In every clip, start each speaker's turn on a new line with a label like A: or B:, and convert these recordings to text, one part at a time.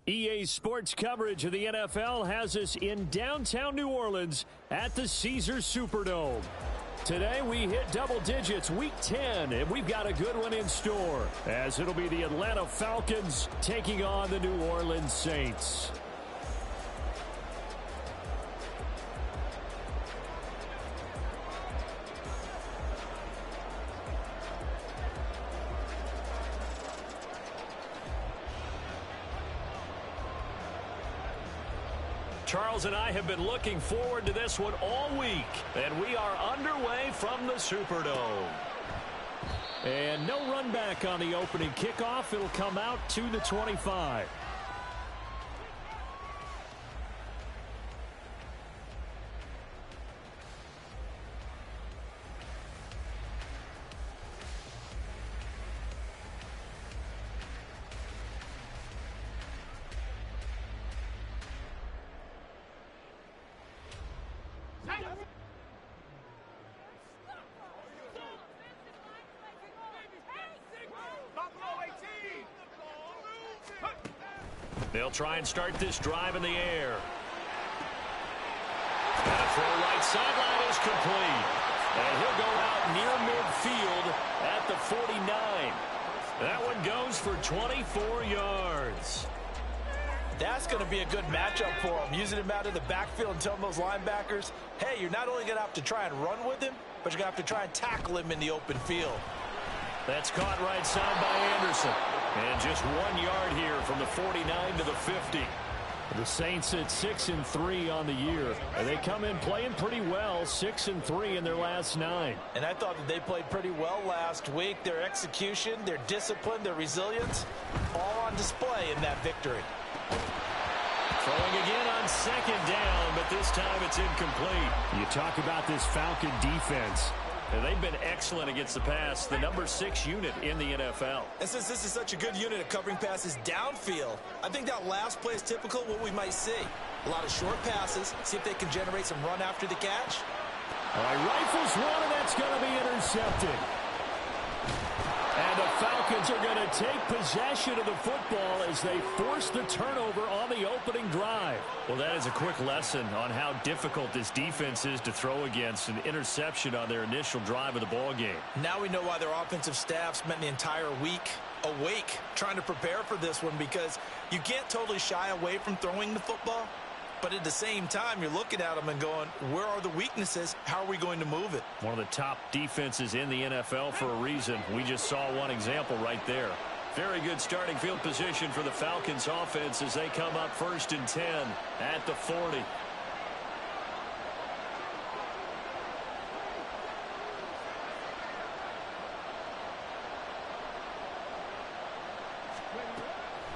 A: EA Sports coverage of the NFL has us in downtown New Orleans at the Caesars Superdome. Today we hit double digits, week 10, and we've got a good one in store, as it'll be the Atlanta Falcons taking on the New Orleans Saints. Charles and I have been looking forward to this one all week, and we are underway from the Superdome. And no run back on the opening kickoff. It'll come out to the 25. They'll try and start this drive in the air. That throw right sideline is complete. And he'll go out near midfield at the 49. That one goes for 24 yards.
B: That's going to be a good matchup for him. Using him out of the backfield and telling those linebackers, hey, you're not only going to have to try and run with him, but you're going to have to try and tackle him in the open field.
A: That's caught right side by Anderson. And just 1 yard here from the 49 to the 50. The Saints at 6-3 on the year. And they come in playing pretty well, 6-3 in their last 9.
B: And I thought that they played pretty well last week. Their execution, their discipline, their resilience, all on display in that victory.
A: Throwing again on second down, but this time it's incomplete. You talk about this Falcon defense. And they've been excellent against the pass, the number 6 unit in the NFL.
B: And since this is such a good unit at covering passes downfield, I think that last play is typical of what we might see. A lot of short passes, see if they can generate some run after the catch.
A: All right, rifles one, and that's going to be intercepted. And the Falcons are going to take possession of the football as they force the turnover on the opening drive. Well, that is a quick lesson on how difficult this defense is to throw against. An interception on their initial drive of the ball game.
B: Now we know why their offensive staff spent the entire week awake trying to prepare for this one, because you can't totally shy away from throwing the football. But at the same time, you're looking at them and going, where are the weaknesses? How are we going to move it?
A: One of the top defenses in the NFL for a reason. We just saw one example right there. Very good starting field position for the Falcons offense as they come up 1st and 10 at the 40.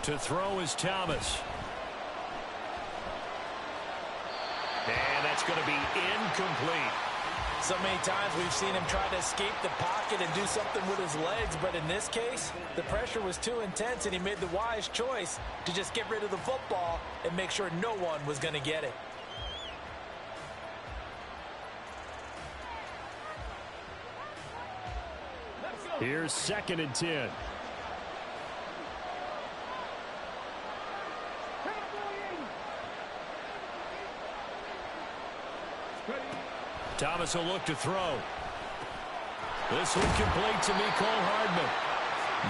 A: To throw is Thomas. And that's going to be incomplete.
B: So many times we've seen him try to escape the pocket and do something with his legs, but in this case, the pressure was too intense, and he made the wise choice to just get rid of the football and make sure no one was going to get it.
A: Here's 2nd and 10. Thomas will look to throw. This one complete to Mecole Hardman.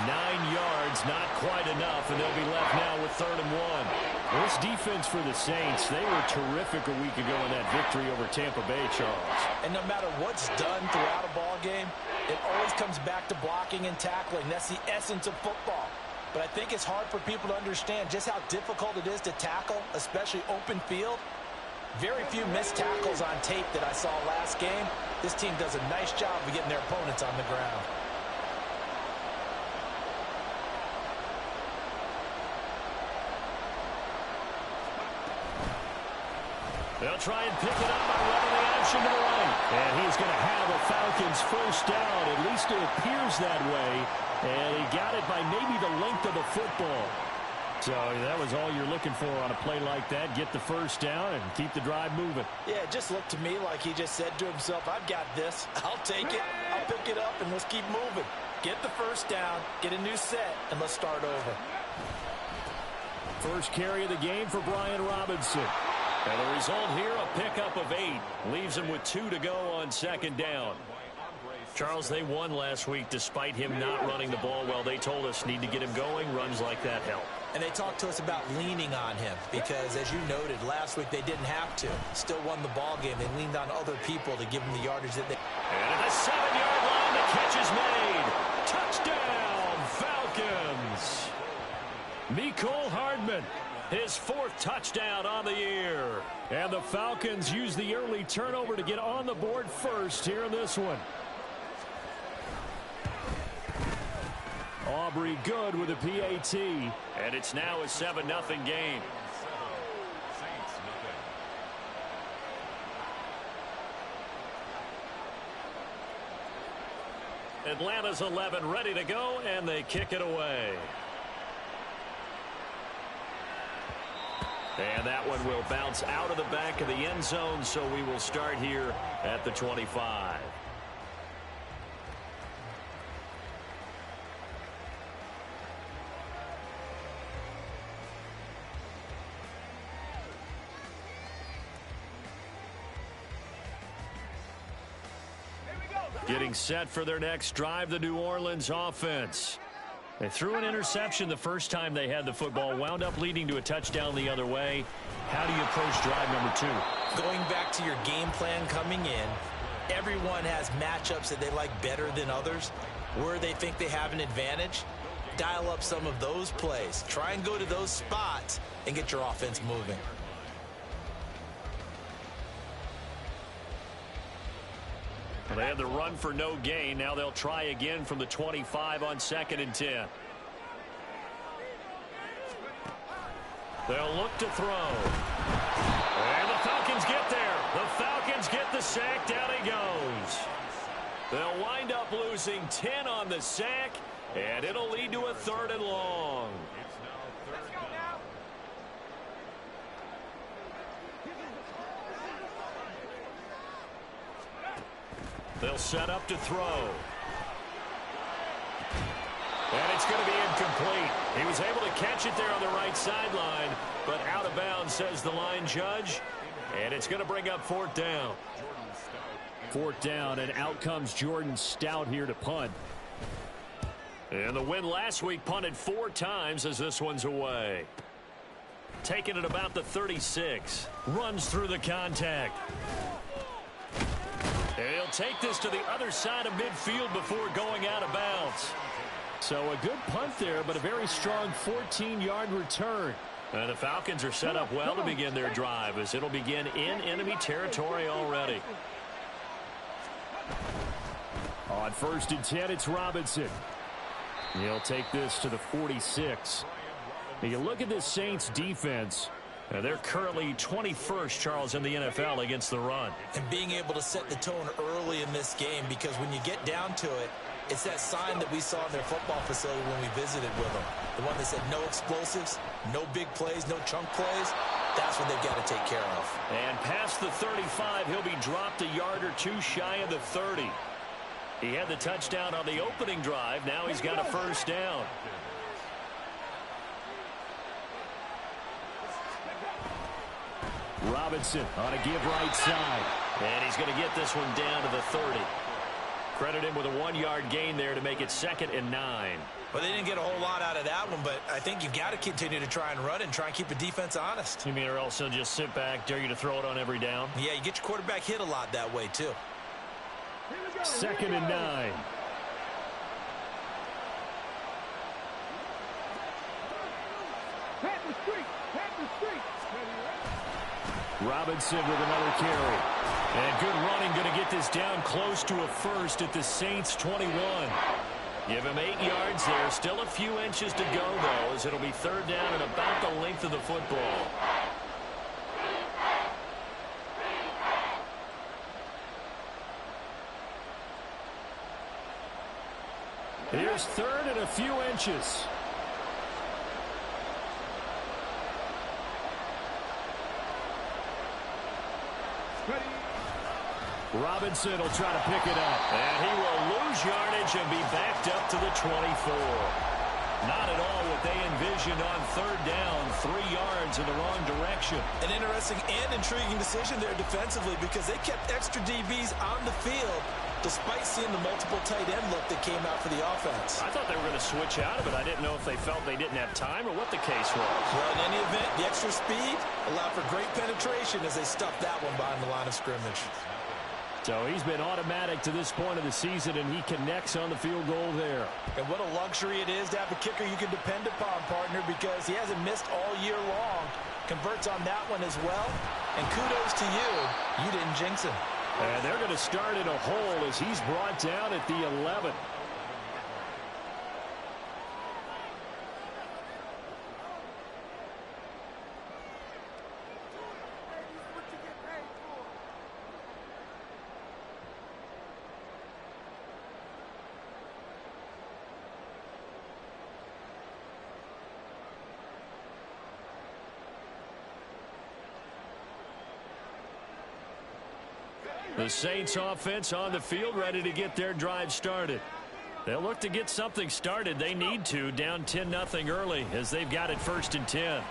A: 9 yards, not quite enough, and they'll be left now with 3rd and 1. This defense for the Saints, they were terrific a week ago in that victory over Tampa Bay, Charles.
B: And no matter what's done throughout a ball game, it always comes back to blocking and tackling. That's the essence of football. But I think it's hard for people to understand just how difficult it is to tackle, especially open field. Very few missed tackles on tape that I saw last game. This team does a nice job of getting their opponents on the ground.
A: They'll try and pick it up by running the option to the right. And he's going to have a Falcons 1st down. At least it appears that way. And he got it by maybe the length of the football. So that was all you're looking for on a play like that. Get the 1st down and keep the drive moving.
B: Yeah, it just looked to me like he just said to himself, I've got this. I'll take it. I'll pick it up, and let's keep moving. Get the 1st down, get a new set, and let's start over.
A: First carry of the game for Brian Robinson. And the result here, a pickup of 8. Leaves him with 2 to go on second down. Charles, they won last week despite him not running the ball well. They told us need to get him going. Runs like that help.
B: And they talked to us about leaning on him because, as you noted, last week they didn't have to. Still won the ball game. They leaned on other people to give them the yardage that they...
A: And at the 7-yard line, the catch is made. Touchdown, Falcons. Mecole Hardman, his 4th touchdown on the year. And the Falcons use the early turnover to get on the board first here in this one. Aubrey good with a PAT. And it's now a 7-0 game. Atlanta's 11 ready to go, and they kick it away. And that one will bounce out of the back of the end zone, so we will start here at the 25. Getting set for their next drive, the New Orleans offense. They threw an interception the first time they had the football, wound up leading to a touchdown the other way. How do you approach drive number 2?
B: Going back to your game plan coming in, everyone has matchups that they like better than others. Where they think they have an advantage, dial up some of those plays. Try and go to those spots and get your offense moving.
A: They had the run for no gain. Now they'll try again from the 25 on 2nd and 10. They'll look to throw. And the Falcons get there. The Falcons get the sack. Down he goes. They'll wind up losing 10 on the sack, and it'll lead to a 3rd and long. They'll set up to throw. And it's going to be incomplete. He was able to catch it there on the right sideline, but out of bounds, says the line judge. And it's going to bring up 4th down. 4th down, and out comes Jordan Stout here to punt. And the win last week punted 4 times as this one's away. Taking it about the 36. Runs through the contact. And he'll take this to the other side of midfield before going out of bounds. So a good punt there, but a very strong 14-yard return. And the Falcons are set up well to begin their drive, as it'll begin in enemy territory already. On 1st and 10, it's Robinson. He'll take this to the 46. Now you look at this Saints defense. They're currently 21st, Charles, in the NFL against the run.
B: And being able to set the tone early in this game, because when you get down to it, it's that sign that we saw in their football facility when we visited with them. The one that said no explosives, no big plays, no chunk plays. That's what they've got to take care of.
A: And past the 35, he'll be dropped a yard or 2 shy of the 30. He had the touchdown on the opening drive. Now he's got a 1st down. Robinson on a give right side. And he's going to get this one down to the 30. Credit him with a 1-yard gain there to make it 2nd and 9.
B: Well, they didn't get a whole lot out of that one, but I think you've got to continue to try and run and try and keep the defense honest.
A: You mean, or else they'll just sit back, dare you to throw it on every down?
B: Yeah, you get your quarterback hit a lot that way, too.
A: 2nd and 9. Robinson with another carry. And good running, going to get this down close to a 1st at the Saints 21. Give him 8 yards there. Still a few inches to go, though, as it'll be 3rd down and about the length of the football. Here's 3rd and a few inches. Robinson will try to pick it up. And he will lose yardage and be backed up to the 24. Not at all what they envisioned on third down, 3 yards in the wrong direction.
B: An interesting and intriguing decision there defensively because they kept extra DBs on the field despite seeing the multiple tight end look that came out for the offense.
A: I thought they were going to switch out of it. I didn't know if they felt they didn't have time or what the case was.
B: Well, in any event, the extra speed allowed for great penetration as they stuffed that one behind the line of scrimmage.
A: So he's been automatic to this point of the season, and he connects on the field goal there.
B: And what a luxury it is to have a kicker you can depend upon, partner, because he hasn't missed all year long. Converts on that one as well. And kudos to you. You didn't jinx him.
A: And they're going to start in a hole as he's brought down at the 11. The Saints offense on the field, ready to get their drive started. They'll look to get something started. They need to, down 10-0 early as they've got it 1st and 10.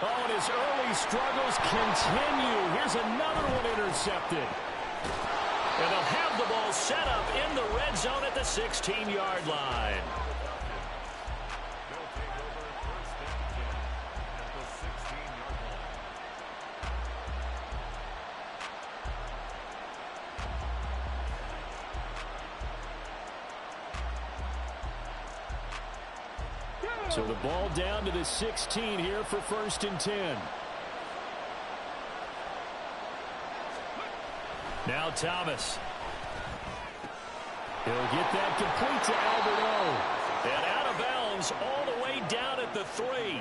A: Oh, and his early struggles continue. Here's another one intercepted. And they'll have the ball set up in the red zone at the 16-yard line. So the ball down to the 16 here for 1st and 10. Now Thomas. He'll get that complete to Albert O. And out of bounds all the way down at the 3.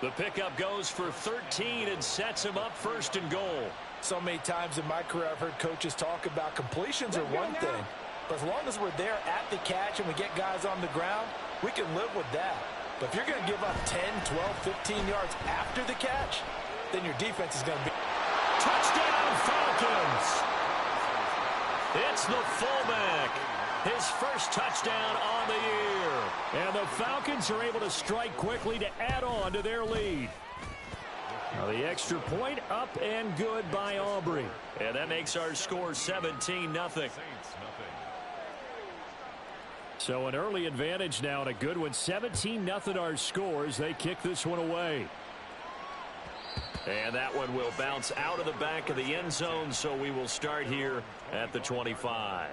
A: The pickup goes for 13 and sets him up 1st and goal.
B: So many times in my career I've heard coaches talk about completions are one thing. But as long as we're there at the catch and we get guys on the ground, we can live with that. But if you're going to give up 10, 12, 15 yards after the catch, then your defense is going to be...
A: Touchdown, Falcons! It's the fullback. His first touchdown on the year. And the Falcons are able to strike quickly to add on to their lead. Now the extra point up and good by Aubrey. And that makes our score 17-0. So an early advantage now and a good one. 17-0 our scores. They kick this one away. And that one will bounce out of the back of the end zone, so we will start here at the 25.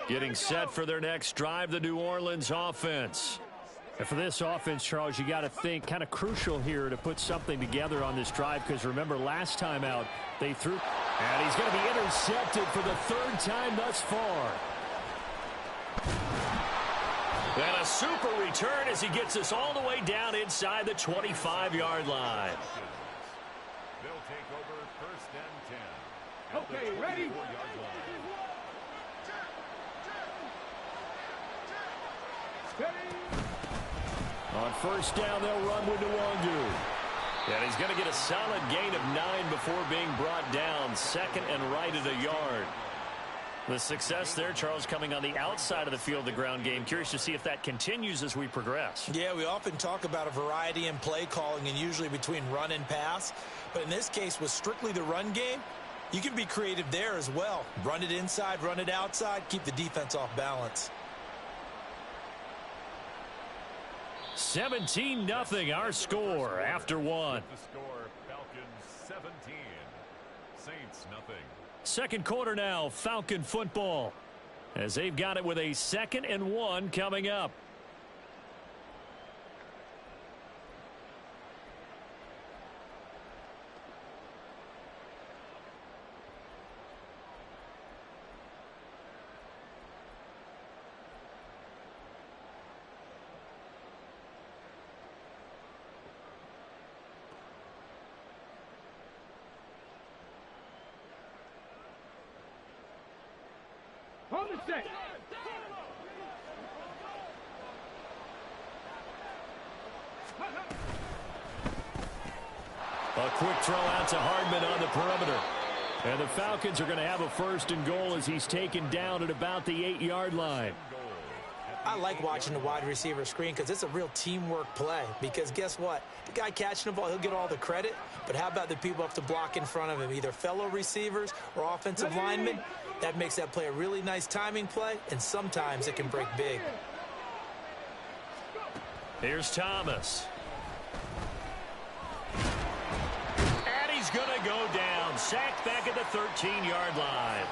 A: Getting set for their next drive, the New Orleans offense. And for this offense, Charles, you got to think kind of crucial here to put something together on this drive, because remember last time out they threw, and he's going to be intercepted for the 3rd time thus far. And a super return as he gets us all the way down inside the 25-yard line.
C: They'll take over 1st and 10.
D: Okay, ready?
A: On 1st down, they'll run with Nwangu. And he's going to get a solid gain of 9 before being brought down. 2nd and right at a yard. The success there, Charles, coming on the outside of the field, the ground game. Curious to see if that continues as we progress.
B: Yeah, we often talk about a variety in play calling and usually between run and pass. But in this case, with strictly the run game, you can be creative there as well. Run it inside, run it outside, keep the defense off balance.
A: 17-0 our score after one.
C: The score, Falcons 17, Saints nothing.
A: Second quarter now, Falcon football, as they've got it with a 2nd and 1 coming up. A quick throw out to Hardman on the perimeter. And the Falcons are going to have a 1st and goal as he's taken down at about the 8-yard line.
B: I like watching the wide receiver screen because it's a real teamwork play. Because guess what? The guy catching the ball, he'll get all the credit. But how about the people up to block in front of him, either fellow receivers or offensive linemen? That makes that play a really nice timing play, and sometimes it can break big.
A: Here's Thomas. And he's going to go down. Sacked back at the 13-yard line.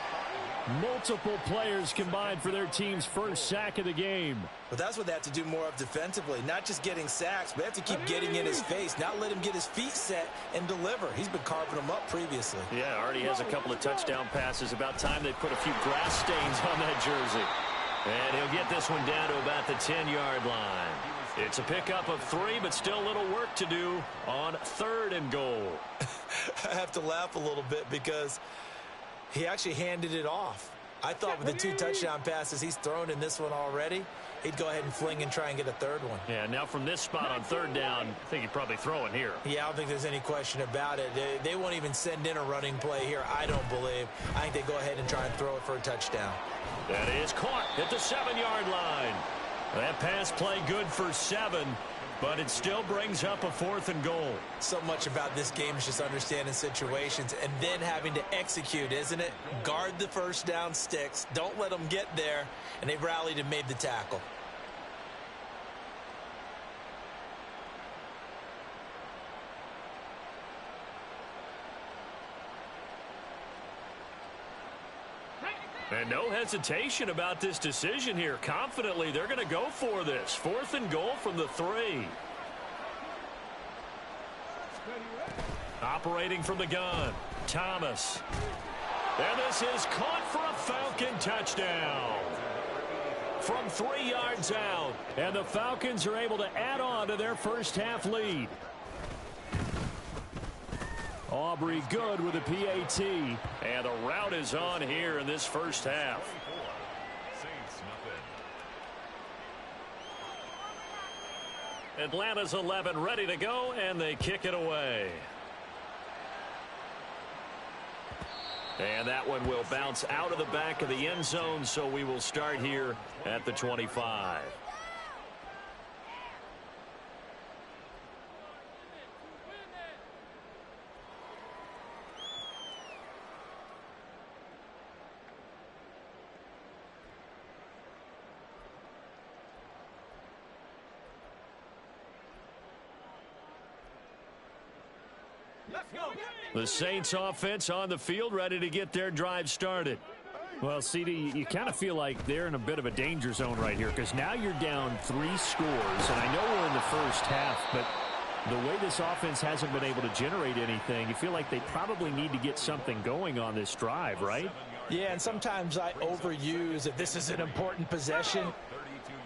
A: Multiple players combined for their team's first sack of the game.
B: But that's what they have to do more of defensively. Not just getting sacks, but they have to keep getting in his face. Not let him get his feet set and deliver. He's been carving them up previously.
A: Yeah, already has a couple of touchdown passes. About time they put a few grass stains on that jersey. And he'll get this one down to about the 10-yard line. It's a pickup of 3, but still a little work to do on 3rd and goal.
B: I have to laugh a little bit because he actually handed it off. I thought with the 2 touchdown passes he's thrown in this one already, he'd go ahead and fling and try and get a 3rd one.
A: Yeah, now from this spot on 3rd down, I think he'd probably throw it here.
B: Yeah, I don't think there's any question about it. They won't even send in a running play here, I don't believe. I think they go ahead and try and throw it for a touchdown.
A: That is caught at the 7-yard line. That pass play good for 7, but it still brings up a 4th and goal.
B: So much about this game is just understanding situations and then having to execute, isn't it? Guard the first down sticks. Don't let them get there. And they rallied and made the tackle.
A: And no hesitation about this decision here. Confidently, they're going to go for this. 4th and goal from the 3. Operating from the gun, Thomas. And this is caught for a Falcon touchdown. From 3 yards out. And the Falcons are able to add on to their first half lead. Aubrey good with a PAT. And the route is on here in this first half.
C: Saints nothing.
A: Atlanta's 11 ready to go, and they kick it away. And that one will bounce out of the back of the end zone, so we will start here at the 25. The Saints offense on the field, ready to get their drive started. Well, CD, you kind of feel like they're in a bit of a danger zone right here because now you're down 3 scores, and I know we're in the first half, but the way this offense hasn't been able to generate anything, you feel like they probably need to get something going on this drive, right?
B: Yeah, and sometimes I overuse if this is an important possession.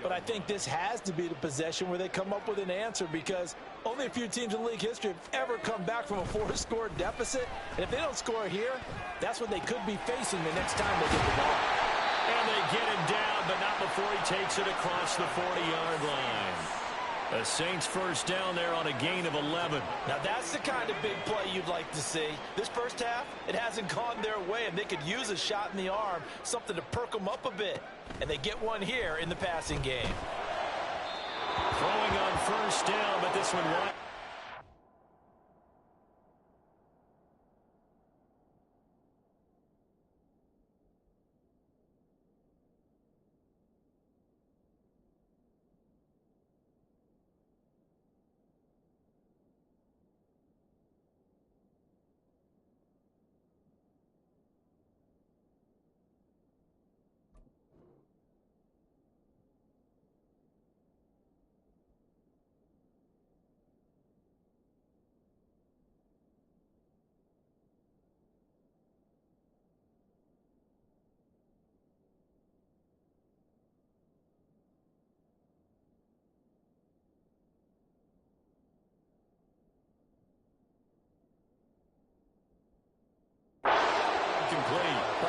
B: But I think this has to be the possession where they come up with an answer because only a few teams in league history have ever come back from a 4-score deficit. And if they don't score here, that's what they could be facing the next time they get the ball.
A: And they get him down, but not before he takes it across the 40-yard line. The Saints first down there on a gain of 11.
B: Now that's the kind of big play you'd like to see. This first half, it hasn't gone their way, and they could use a shot in the arm, something to perk them up a bit. And they get one here in the passing game.
A: Throwing on first down, but this one wide.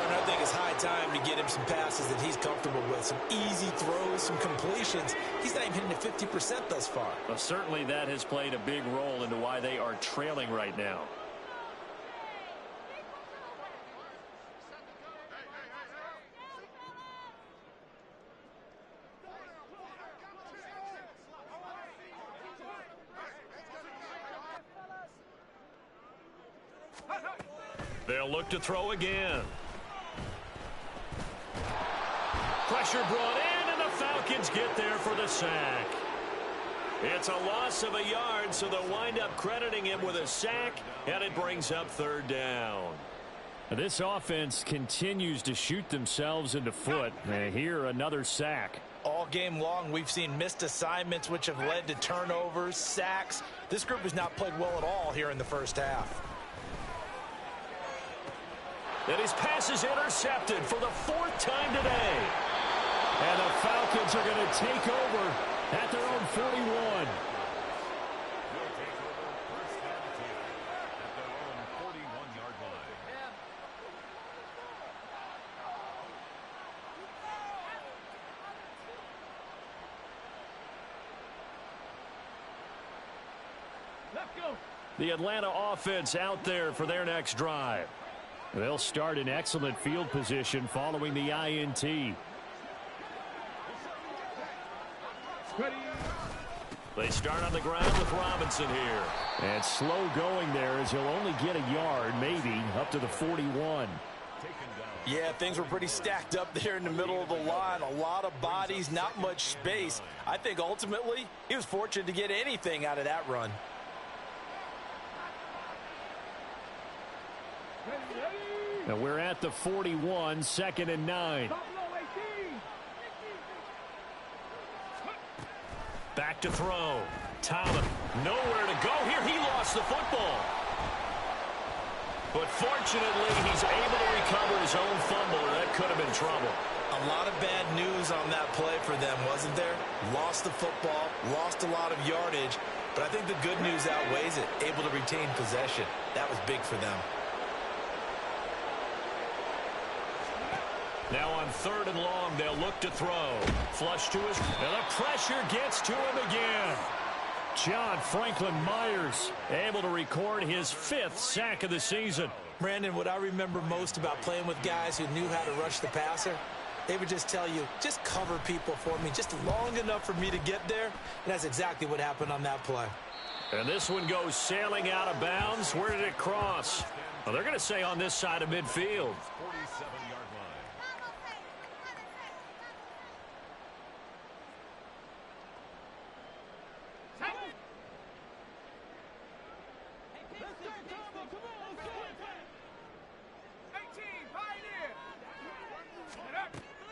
B: Partner, I think it's high time to get him some passes that he's comfortable with, some easy throws, some completions. He's not even hitting at 50% thus far.
A: Well, certainly that has played a big role into why they are trailing right now. They'll look to throw again. Pressure brought in, and the Falcons get there for the sack. It's a loss of a yard, so they'll wind up crediting him with a sack, and it brings up third down. This offense continues to shoot themselves in the foot. And here, another sack.
B: All game long, we've seen missed assignments, which have led to turnovers, sacks. This group has not played well at all here in the first half.
A: And his pass is intercepted for the fourth time today. And the Falcons are going to take over at their own 41. The Atlanta offense out there for their next drive. They'll start in excellent field position following the INT. They start on the ground with Robinson here. And slow going there as he'll only get a yard, maybe, up to the 41.
B: Yeah, things were pretty stacked up there in the middle of the line. A lot of bodies, not much space. I think ultimately he was fortunate to get anything out of that run.
A: Now we're at the 41, 2nd and 9. Back to throw. Thomas, nowhere to go here. He lost the football. But fortunately, he's able to recover his own fumble, or that could have been trouble.
B: A lot of bad news on that play for them, wasn't there? Lost the football, lost a lot of yardage, but I think the good news outweighs it. Able to retain possession. That was big for them.
A: Now on 3rd and long, they'll look to throw. Flush to his... And the pressure gets to him again. John Franklin Myers able to record his 5th sack of the season.
B: Brandon, what I remember most about playing with guys who knew how to rush the passer, they would just tell you, just cover people for me, just long enough for me to get there. And that's exactly what happened on that play.
A: And this one goes sailing out of bounds. Where did it cross? Well, they're going to say on this side of midfield.
C: 47-yard line.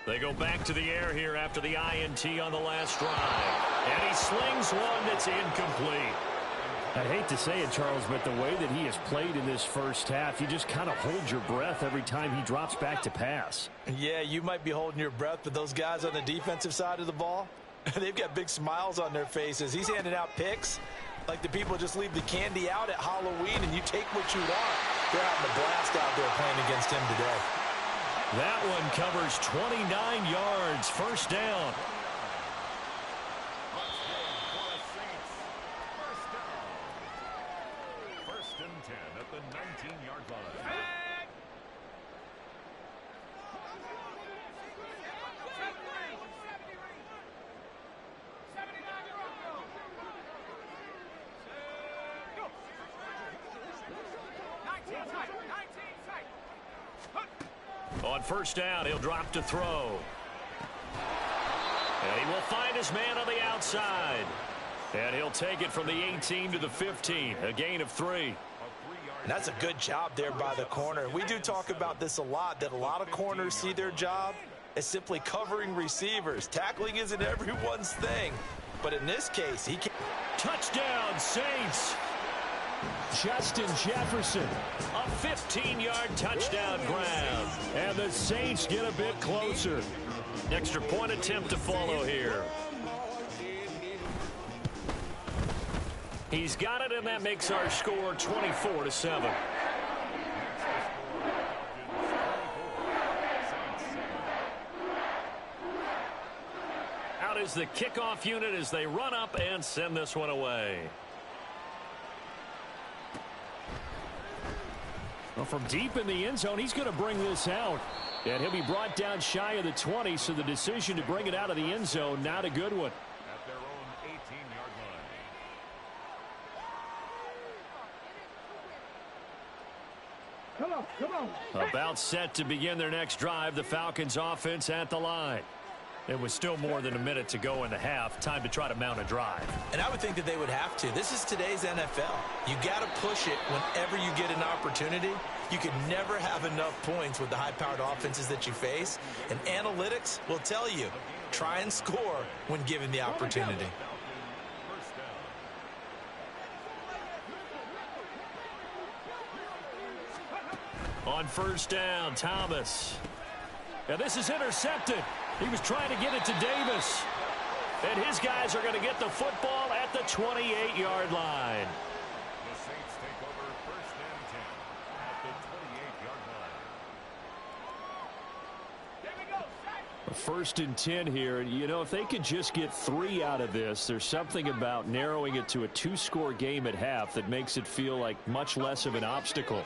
A: They go back to the air here after the INT on the last drive. And he slings one that's incomplete. I hate to say it, Charles, but the way that he has played in this first half, you just kind of hold your breath every time he drops back to pass.
B: Yeah, you might be holding your breath, but those guys on the defensive side of the ball, they've got big smiles on their faces. He's handing out picks like the people just leave the candy out at Halloween and you take what you want. They're having a blast out there playing against him today.
A: That one covers 29 yards, first down.
C: First and 10 at the 19-yard line.
A: On first down, he'll drop to throw. And he will find his man on the outside. And he'll take it from the 18 to the 15, a gain of 3.
B: And that's a good job there by the corner. We do talk about this a lot, that a lot of corners see their job as simply covering receivers. Tackling isn't everyone's thing. But in this case, he can.
A: Touchdown, Saints. Justin Jefferson, a 15-yard touchdown grab. And the Saints get a bit closer. Extra point attempt to follow here. He's got it, and that makes our score 24-7. out is the kickoff unit as they run up and send this one away. Well, from deep in the end zone, he's going to bring this out. And he'll be brought down shy of the 20, so the decision to bring it out of the end zone, not a good one.
C: At their own 18-yard line.
D: Come on.
A: About set to begin their next drive, the Falcons offense at the line. It was still more than a minute to go in the half. Time to try to mount a drive.
B: And I would think that they would have to. This is today's NFL. You got to push it whenever you get an opportunity. You can never have enough points with the high-powered offenses that you face. And analytics will tell you, try and score when given the opportunity.
A: On first down, Thomas. Now this is intercepted. He was trying to get it to Davis. And his guys are going to get the football at the 28-yard line.
C: The Saints take over first and 10 at the 28-yard line.
A: First and 10 here. You know, if they could just get 3 out of this, there's something about narrowing it to a 2-score game at half that makes it feel like much less of an obstacle.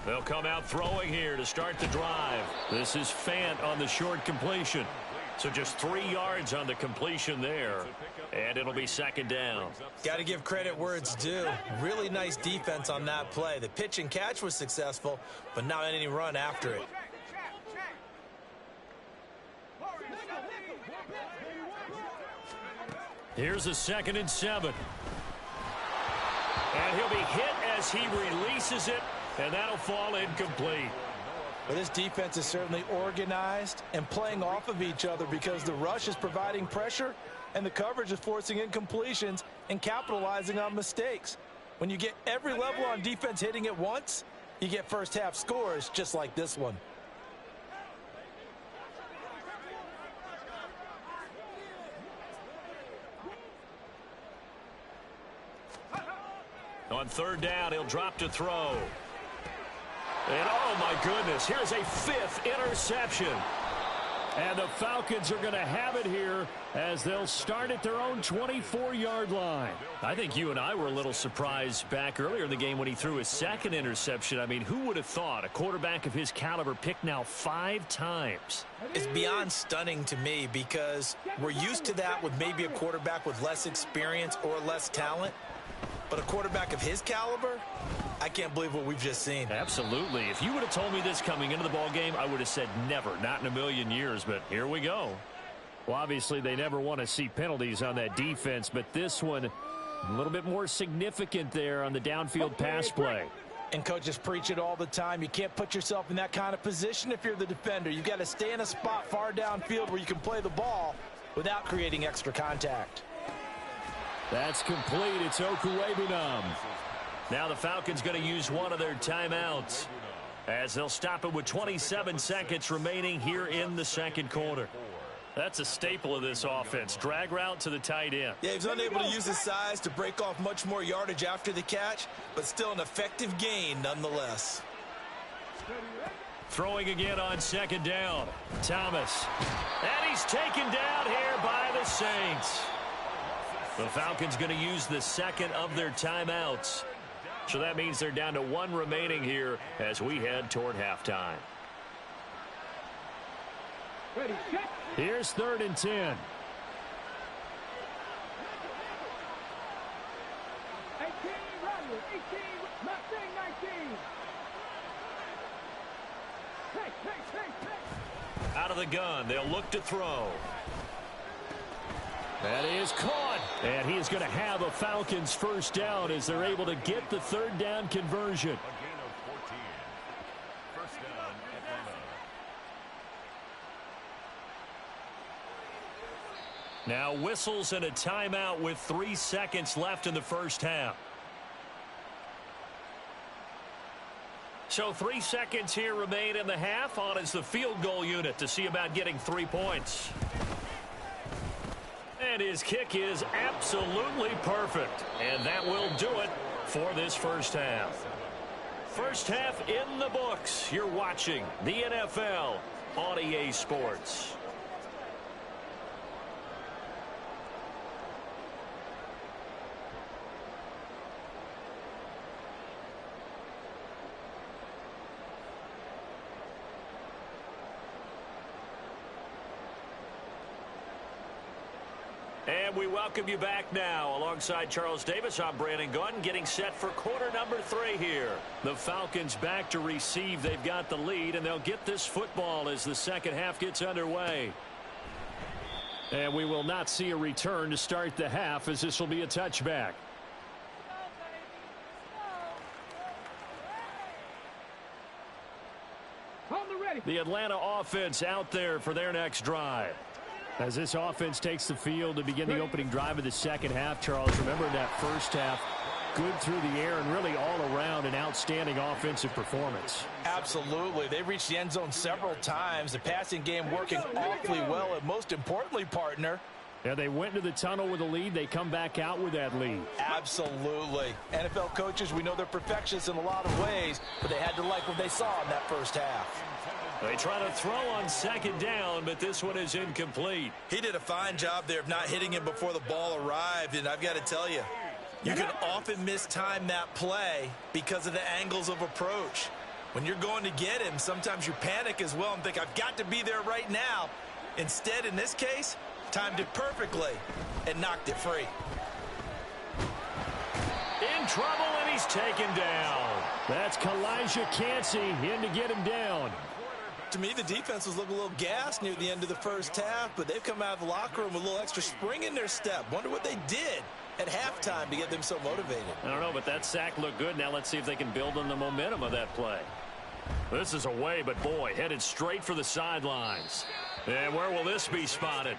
A: They'll come out throwing here to start the drive. This is Fant on the short completion. So just 3 yards on the completion there. And it'll be second down.
B: Got to give credit where it's due. Really nice defense on that play. The pitch and catch was successful, but not any run after it.
A: Here's a 2nd and 7. And he'll be hit as he releases it. And that'll fall incomplete.
B: But this defense is certainly organized and playing off of each other because the rush is providing pressure and the coverage is forcing incompletions and capitalizing on mistakes. When you get every level on defense hitting at once, you get first half scores just like this one.
A: On third down, he'll drop to throw. And oh my goodness, here's a 5th interception. And the Falcons are going to have it here as they'll start at their own 24-yard line. I think you and I were a little surprised back earlier in the game when he threw his 2nd interception. I mean, who would have thought a quarterback of his caliber picked now 5 times?
B: It's beyond stunning to me because we're used to that with maybe a quarterback with less experience or less talent. But a quarterback of his caliber, I can't believe what we've just seen.
A: Absolutely. If you would have told me this coming into the ball game, I would have said never, not in a million years, but here we go. Well, obviously, they never want to see penalties on that defense, but this one a little bit more significant there on the downfield pass play.
B: And coaches preach it all the time. You can't put yourself in that kind of position if you're the defender. You've got to stay in a spot far downfield where you can play the ball without creating extra contact.
A: That's complete. It's Okuwebunam. Now the Falcons going to use one of their timeouts as they'll stop it with 27 seconds remaining here in the second quarter. That's a staple of this offense. Drag route to the tight end.
B: Yeah, he was unable to use his size to break off much more yardage after the catch, but still an effective gain nonetheless.
A: Throwing again on second down. Thomas. And he's taken down here by the Saints. The Falcons going to use the second of their timeouts. So that means they're down to 1 remaining here as we head toward halftime. Here's 3rd and 10.
D: 18, run, 18, not saying 19.
A: Out of the gun, they'll look to throw. That is caught. And he is going to have a Falcons first down as they're able to get the 3rd down conversion.
C: A gain of 14. First down, Atlanta.
A: Now whistles and a timeout with 3 seconds left in the first half. So 3 seconds here remain in the half. On is the field goal unit to see about getting 3 points. And his kick is absolutely perfect. And that will do it for this first half. First half in the books. You're watching the NFL on EA Sports. And we welcome you back now. Alongside Charles Davis, I'm Brandon Gaudin, getting set for quarter number 3 here. The Falcons back to receive. They've got the lead, and they'll get this football as the second half gets underway. And we will not see a return to start the half, as this will be a touchback. The Atlanta offense out there for their next drive. As this offense takes the field to begin the opening drive of the second half, Charles, remember in that first half, good through the air and really all around an outstanding offensive performance.
B: Absolutely. They reached the end zone several times. The passing game working awfully well, and most importantly, partner.
A: Yeah, they went into the tunnel with a lead. They come back out with that lead.
B: Absolutely. NFL coaches, we know they're perfectionists in a lot of ways, but they had to like what they saw in that first half.
A: They try to throw on second down, but this one is incomplete.
E: He did a fine job there of not hitting him before the ball arrived, and I've got to tell you, you can often mistime that play because of the angles of approach. When you're going to get him, sometimes you panic as well and think, I've got to be there right now. Instead, in this case, timed it perfectly and knocked it free.
A: In trouble, and he's taken down. That's Kalijah Cansey in to get him down.
E: To me, the defense was looking a little gassed near the end of the first half, but they've come out of the locker room with a little extra spring in their step. Wonder what they did at halftime to get them so motivated.
A: I don't know, but that sack looked good. Now let's see if they can build on the momentum of that play. This is away, but boy, headed straight for the sidelines. And where will this be spotted?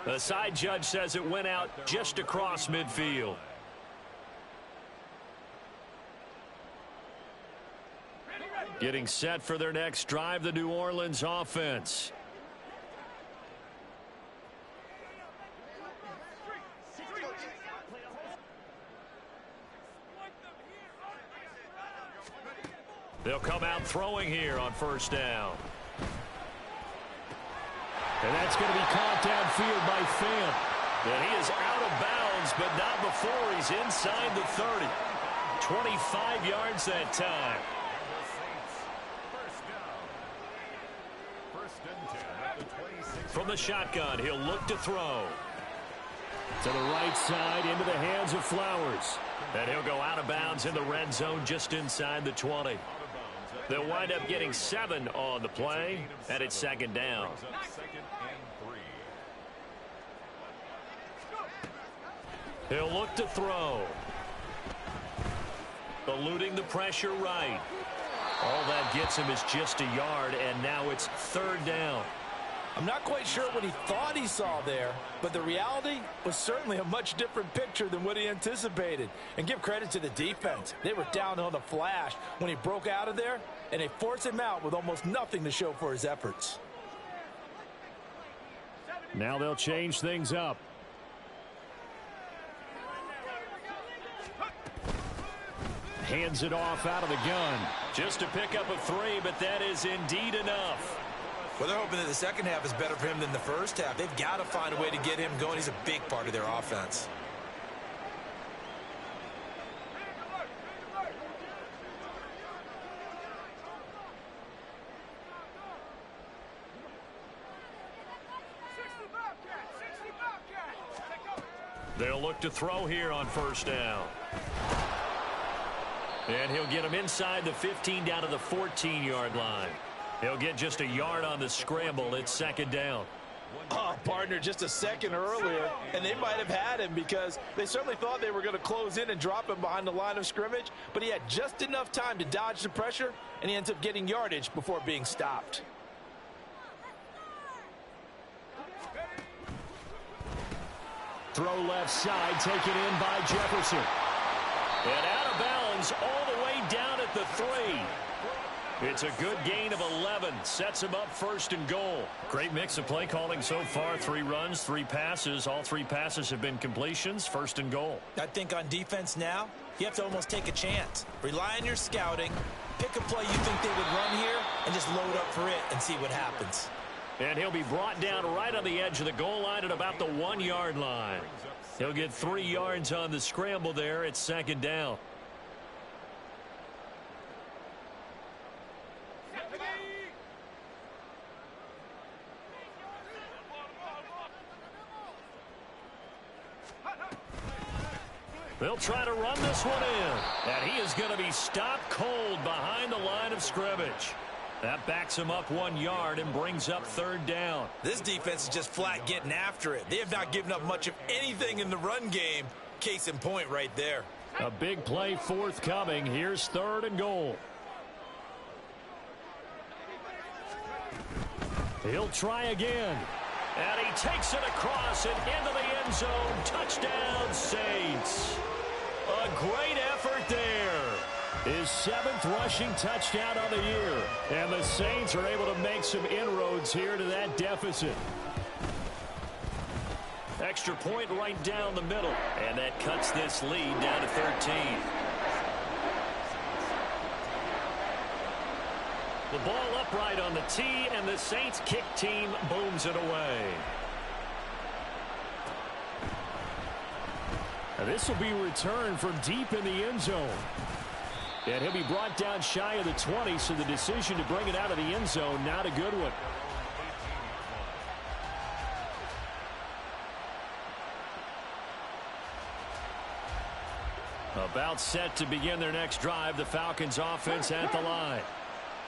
A: The side judge says it went out just across midfield. Getting set for their next drive, the New Orleans offense. They'll come out throwing here on first down. And that's going to be caught downfield by Fant. And he is out of bounds, but not before he's inside the 30. 25 yards that time. From the shotgun, he'll look to throw. To the right side, into the hands of Flowers. And he'll go out of bounds in the red zone just inside the 20. They'll wind up getting 7 on the play, and it's second down. He'll look to throw. Eluding the pressure right. All that gets him is just a yard, and now it's third down.
B: I'm not quite sure what he thought he saw there, but the reality was certainly a much different picture than what he anticipated. And give credit to the defense. They were down on the flash when he broke out of there, and they forced him out with almost nothing to show for his efforts.
A: Now they'll change things up. Hands it off out of the gun. Just to pick up a 3, but that is indeed enough.
E: Well, they're hoping that the second half is better for him than the first half. They've got to find a way to get him going. He's a big part of their offense.
A: They'll look to throw here on first down. And he'll get him inside the 15 down to the 14-yard line. He'll get just a yard on the scramble. It's second down.
B: Oh, partner, just a second earlier, and they might have had him because they certainly thought they were going to close in and drop him behind the line of scrimmage, but he had just enough time to dodge the pressure, and he ends up getting yardage before being stopped.
A: Throw left side, taken in by Jefferson. And out of bounds all the way down at the 3. It's a good gain of 11. Sets him up first and goal. Great mix of play calling so far. 3 runs, 3 passes. All 3 passes have been completions. First and goal.
E: I think on defense now, you have to almost take a chance. Rely on your scouting,
B: Pick a play you think they would run here and just load up for it and see what happens.
A: And he'll be brought down right on the edge of the goal line at about the 1-yard line. He'll get 3 yards on the scramble there. It's second down. They'll try to run this one in. And he is going to be stopped cold behind the line of scrimmage. That backs him up 1 yard and brings up third down.
E: This defense is just flat getting after it. They have not given up much of anything in the run game. Case in point right there.
A: A big play forthcoming. Here's third and goal. He'll try again. And he takes it across and into the end zone. Touchdown, Saints. A great effort there. His 7th rushing touchdown on the year. And the Saints are able to make some inroads here to that deficit. Extra point right down the middle. And that cuts this lead down to 13. The ball upright on the tee, and the Saints kick team booms it away. Now this will be returned from deep in the end zone. And he'll be brought down shy of the 20, so the decision to bring it out of the end zone, not a good one. About set to begin their next drive, the Falcons offense at the line.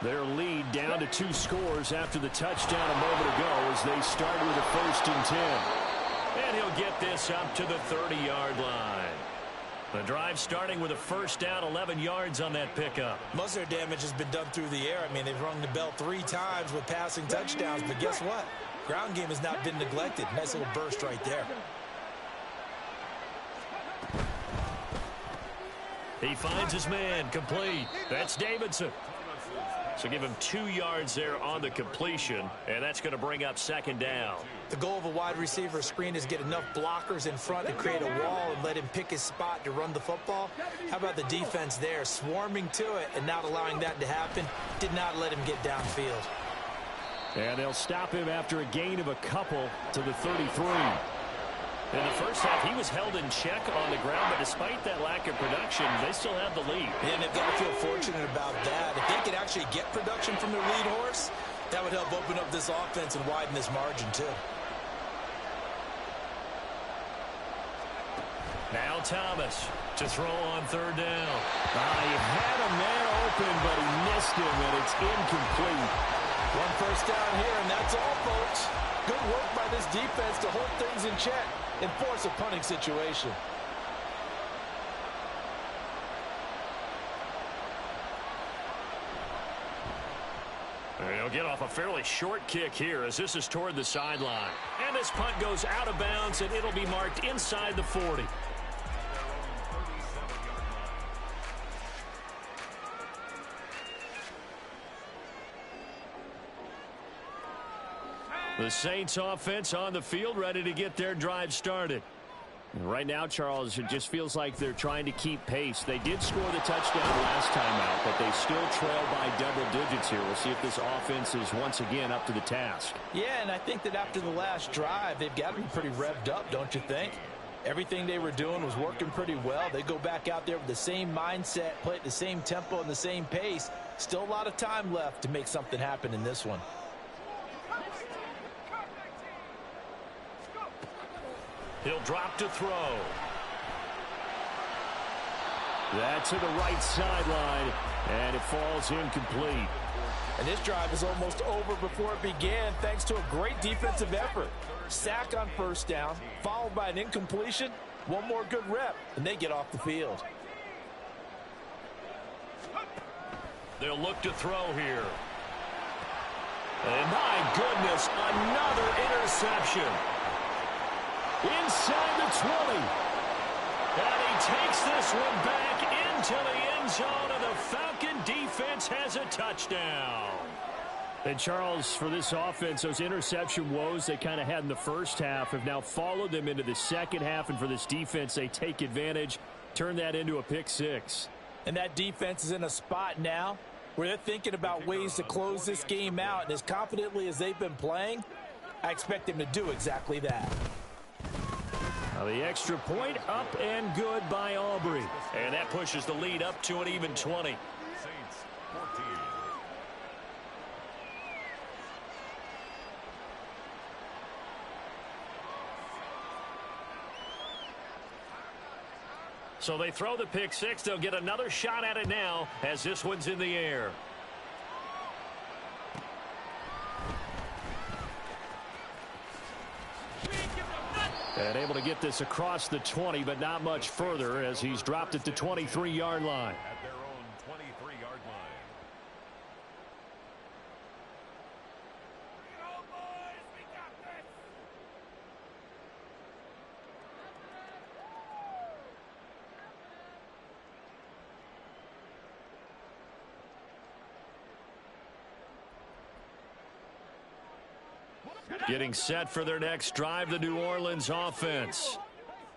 A: Their lead down to 2 scores after the touchdown a moment ago as they start with a 1st and 10. And he'll get this up to the 30-yard line. The drive starting with a 1st down, 11 yards on that pickup.
B: Most of their damage has been done through the air. I mean, they've rung the bell 3 times with passing touchdowns, but guess what? Ground game has not been neglected. Nice little burst right there.
A: He finds his man, complete. That's Davidson. So give him 2 yards there on the completion, and that's going to bring up 2nd down.
B: The goal of a wide receiver screen is get enough blockers in front to create a wall and let him pick his spot to run the football. How about the defense there, swarming to it and not allowing that to happen? Did not let him get downfield.
A: And they'll stop him after a gain of a couple to the 33. In the first half, he was held in check on the ground, but despite that lack of production, they still have the lead.
B: And they've got to feel fortunate about that. If they could actually get production from their lead horse, that would help open up this offense and widen this margin, too.
A: Now Thomas to throw on 3rd down. He had a man open, but he missed him, and it's incomplete.
B: 1 first down here, and that's all, folks. Good work by this defense to hold things in check and force a punting situation.
A: He'll get off a fairly short kick here as this is toward the sideline. And this punt goes out of bounds, and it'll be marked inside the 40. The Saints offense on the field, ready to get their drive started. Right now, Charles, it just feels like they're trying to keep pace. They did score the touchdown last time out, but they still trail by double digits here. We'll see if this offense is once again up to the task.
B: Yeah, and I think that after the last drive, they've got to be pretty revved up, don't you think? Everything they were doing was working pretty well. They go back out there with the same mindset, play at the same tempo and the same pace. Still a lot of time left to make something happen in this one.
A: He'll drop to throw. That to the right sideline, and it falls incomplete.
B: And this drive is almost over before it began thanks to a great defensive effort. Sack on 1st down, followed by an incompletion. One more good rep, and they get off the field.
A: They'll look to throw here. And my goodness, another interception. Inside the 20. And he takes this one back into the end zone, and the Falcon defense has a touchdown. And Charles, for this offense, those interception woes they kind of had in the first half have now followed them into the second half, and for this defense, they take advantage, turn that into a pick 6.
B: And that defense is in a spot now where they're thinking about ways to close this game out, and as confidently as they've been playing, I expect them to do exactly that.
A: Now the extra point up and good by Aubrey. And that pushes the lead up to an even 20.
C: Saints 14.
A: So they throw the pick six. They'll get another shot at it now as this one's in the air. And able to get this across the 20, but not much further as he's dropped it to 23-yard line.
C: At their own 23-yard line.
A: Getting set for their next drive, the New Orleans offense.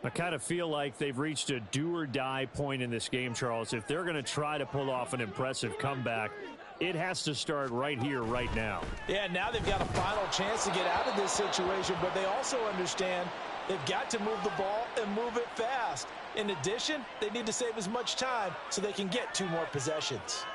A: I kind of feel like they've reached a do-or-die point in this game, Charles. If they're going to try to pull off an impressive comeback, it has to start right here, right now.
B: Yeah, now they've got a final chance to get out of this situation, but they also understand they've got to move the ball and move it fast. In addition, they need to save as much time so they can get 2 more possessions.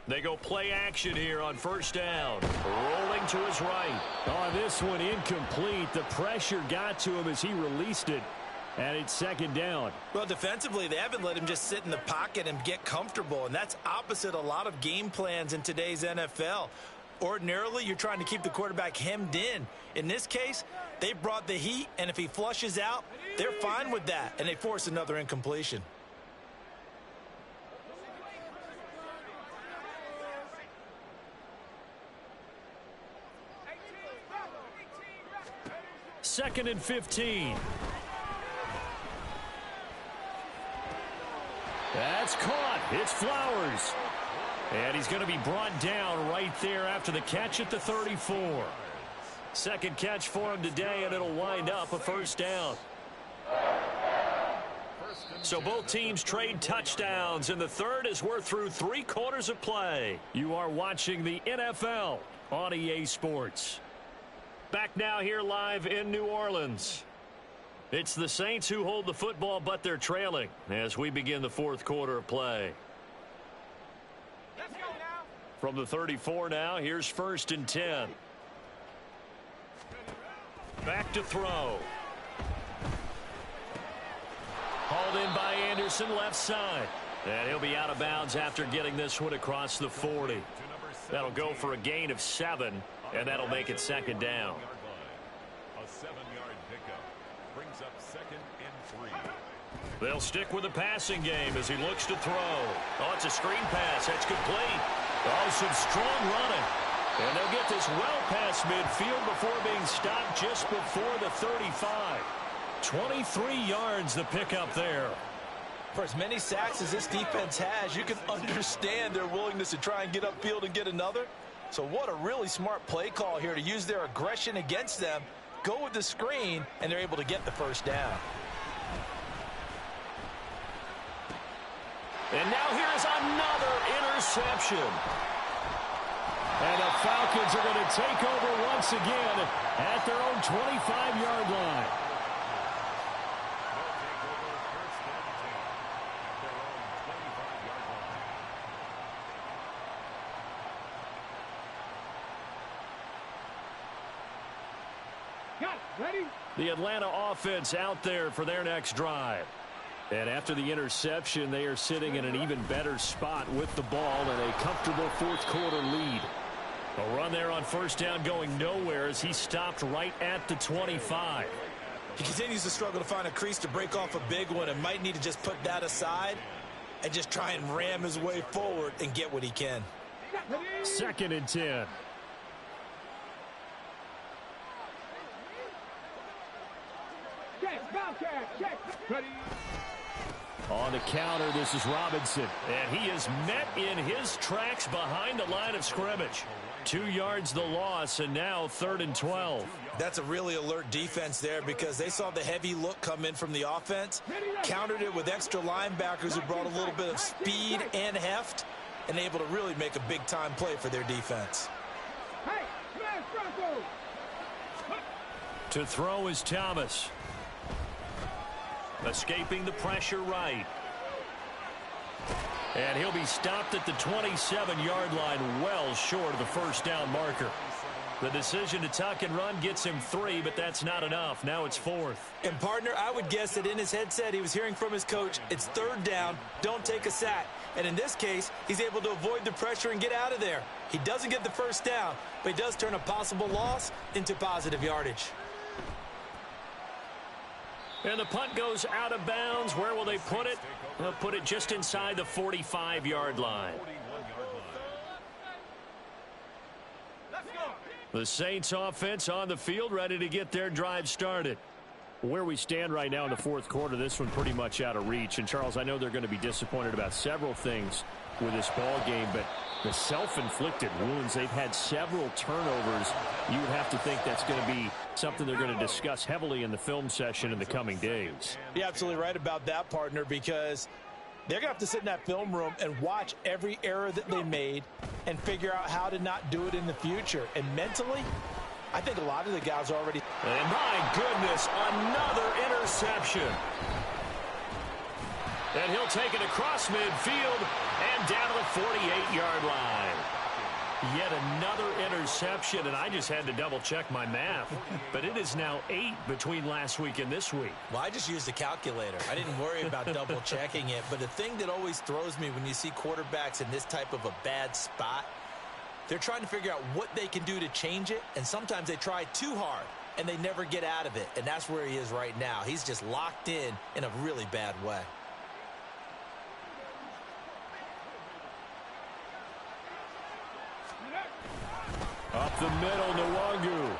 A: They go play action here on first down. Rolling to his right. Oh, this one incomplete. The pressure got to him as he released it. And it's second down.
E: Well, defensively, they haven't let him just sit in the pocket and get comfortable, and that's opposite a lot of game plans in today's NFL. Ordinarily, you're trying to keep the quarterback hemmed in. In this case, they brought the heat, and if he flushes out, they're fine with that, and they force another incompletion.
A: Second and 15. That's caught. It's Flowers. And he's going to be brought down right there after the catch at the 34. Second catch for him today, and it'll wind up a first down. So both teams trade touchdowns, and the third as we're through 3 quarters of play. You are watching the NFL on EA Sports. Back now here live in New Orleans. It's the Saints who hold the football, but they're trailing as we begin the 4th quarter of play.
D: Let's go now.
A: From the 34 now, here's first and 10. Back to throw. Hauled in by Anderson, left side. And he'll be out of bounds after getting this one across the 40. That'll go for a gain of 7, and that'll make it second down.
C: A 7-yard pickup brings up 2nd and 3.
A: They'll stick with the passing game as he looks to throw. Oh, it's a screen pass. That's complete. Oh, some strong running. And they'll get this well past midfield before being stopped just before the 35. 23 yards the pickup there.
B: For as many sacks as this defense has, you can understand their willingness to try and get upfield and get another. So what a really smart play call here to use their aggression against them, go with the screen, and they're able to get the first down.
A: And now here's another interception. And the Falcons are going to take over once again at their own 25-yard line.
D: Ready?
A: The Atlanta offense out there for their next drive. And after the interception, they are sitting in an even better spot with the ball and a comfortable 4th quarter lead. A run there on first down going nowhere as he stopped right at the 25.
E: He continues to struggle to find a crease to break off a big one and might need to just put that aside and just try and ram his way forward and get what he can.
A: 2nd and 10. On the counter, this is Robinson. And he is met in his tracks behind the line of scrimmage. 2 yards the loss, and now 3rd and 12.
E: That's a really alert defense there because they saw the heavy look come in from the offense, countered it with extra linebackers who brought a little bit of speed and heft, and able to really make a big-time play for their defense.
A: To throw is Thomas. Escaping the pressure right. And he'll be stopped at the 27-yard line, well short of the first down marker. The decision to tuck and run gets him 3, but that's not enough. Now it's 4th.
E: And, partner, I would guess that in his headset he was hearing from his coach, it's 3rd down, don't take a sack. And in this case, he's able to avoid the pressure and get out of there. He doesn't get the first down, but he does turn a possible loss into positive yardage.
A: And the punt goes out of bounds. Where will they put it? They'll put it just inside the 45-yard line. The Saints offense on the field, ready to get their drive started. Where we stand right now in the 4th quarter, this one pretty much out of reach. And, Charles, I know they're going to be disappointed about several things with this ball game, but the self-inflicted wounds, they've had several turnovers. You would have to think that's going to be something they're going to discuss heavily in the film session in the coming days.
E: You're absolutely right about that, partner, because they're going to have to sit in that film room and watch every error that they made and figure out how to not do it in the future. And mentally, I think a lot of the guys are already...
A: And my goodness, another interception. And he'll take it across midfield and down to the 48-yard line. Yet another interception, and I just had to double-check my math. But it is now 8 between last week and this week.
E: Well, I just used a calculator. I didn't worry about double-checking it. But the thing that always throws me when you see quarterbacks in this type of a bad spot, they're trying to figure out what they can do to change it, and sometimes they try too hard, and they never get out of it. And that's where he is right now. He's just locked in a really bad way.
A: Up the middle, Nwangu.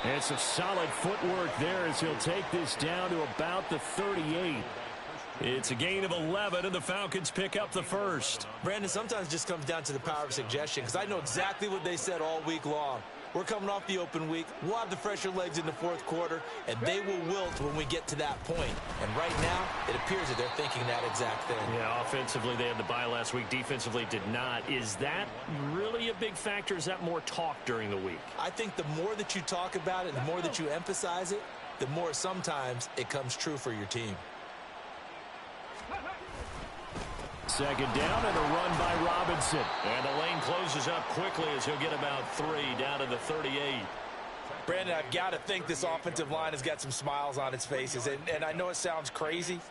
A: And some solid footwork there as he'll take this down to about the 38. It's a gain of 11, and the Falcons pick up the first.
E: Brandon, sometimes it just comes down to the power of suggestion, because I know exactly what they said all week long. We're coming off the open week. We'll have the fresher legs in the 4th quarter, and they will wilt when we get to that point. And right now, it appears that they're thinking that exact thing.
A: Yeah, offensively, they had the bye last week. Defensively, did not. Is that really a big factor? Is that more talk during the week?
E: I think the more that you talk about it, the more that you emphasize it, the more sometimes it comes true for your team.
A: 2nd down and a run by Robinson. And the lane closes up quickly as he'll get about 3 down to the 38.
E: Brandon, I've got to think this offensive line has got some smiles on its faces. And I know it sounds crazy,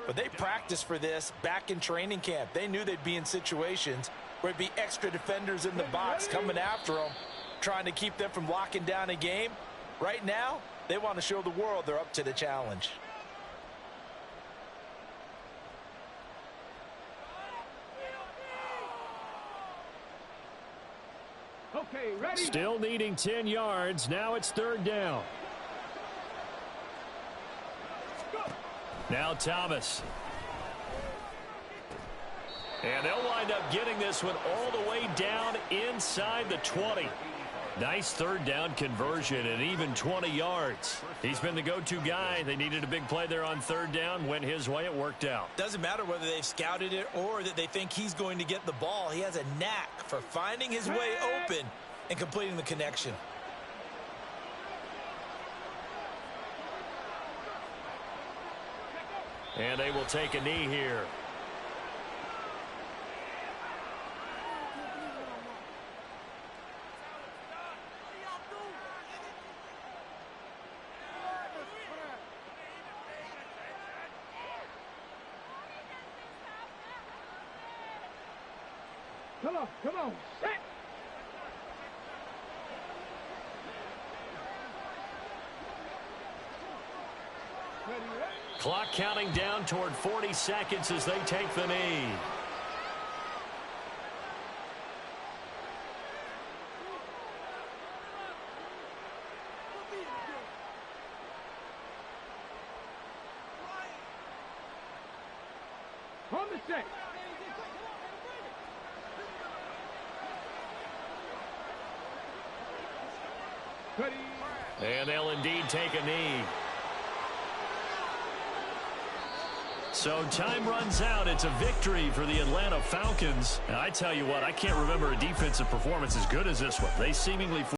E: but they practiced for this back in training camp. They knew they'd be in situations where it'd be extra defenders in the box coming after them, trying to keep them from locking down a game. Right now, they want to show the world they're up to the challenge.
D: Okay, ready.
A: Still needing 10 yards. Now it's 3rd down. Now Thomas. And they'll wind up getting this one all the way down inside the 20. Nice 3rd down conversion and even 20 yards. He's been the go-to guy. They needed a big play there on 3rd down. Went his way. It worked out.
E: Doesn't matter whether they've scouted it or that they think he's going to get the ball. He has a knack for finding his way open and completing the connection.
A: And they will take a knee here.
D: Come on, set.
A: Clock counting down toward 40 seconds as they take the knee.
D: On the set. Ready.
A: And they'll indeed take a knee. So time runs out. It's a victory for the Atlanta Falcons. And I tell you what, I can't remember a defensive performance as good as this one. They seemingly